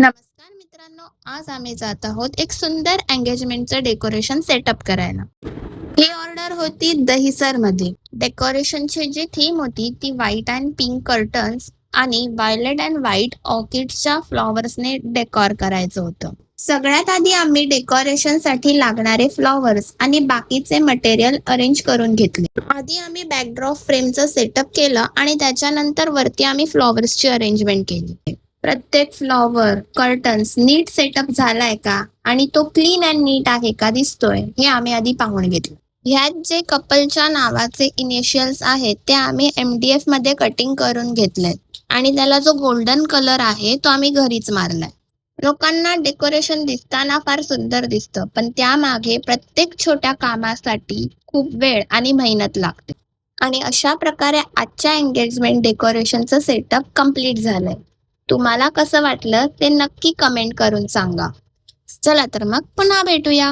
नमस्कार मित्रांनो, आज आम्ही जात आहोत एक सुंदर एंगेजमेंटचं डेकोरेशन सेटअप करायला. ही ऑर्डर होती दहिसर मध्ये. डेकोरेशनची जी थीम होती ती व्हाईट अँड पिंक कर्टन्स आणि व्हायलेट अँड व्हाईट ऑर्किडच्या फ्लॉवर्सने डेकोर करायचं होतं. सगळ्यात आधी आम्ही डेकोरेशन साठी लागणारे फ्लॉवर्स आणि बाकीचे मटेरियल अरेंज करून घेतले. आधी आम्ही बॅकड्रॉप फ्रेमचं सेटअप केलं आणि त्याच्यानंतर वरती आम्ही फ्लॉवर्सची अरेंजमेंट केली. प्रत्येक फ्लॉवर कर्टन्स नीट सेटअप झालाय का आणि तो क्लीन अँड नीट आहे का दिसतोय हे आम्ही आधी पाहून घेतलं. ह्यात जे कपलच्या नावाचे इनिशियल्स आहेत ते आम्ही MDF मध्ये कटिंग करून घेतलेत आणि त्याला जो गोल्डन कलर आहे तो आम्ही घरीच मारलाय. लोकांना डेकोरेशन दिसताना फार सुंदर दिसतं, पण त्यामागे प्रत्येक छोट्या कामासाठी खूप वेळ आणि मेहनत लागते. आणि अशा प्रकारे आजच्या एंगेजमेंट डेकोरेशनचं सेटअप कम्प्लीट झालंय. तुम्हाला कसं वाटलं ते नक्की कमेंट करून सांगा. चला तर मग पुन्हा भेटूया.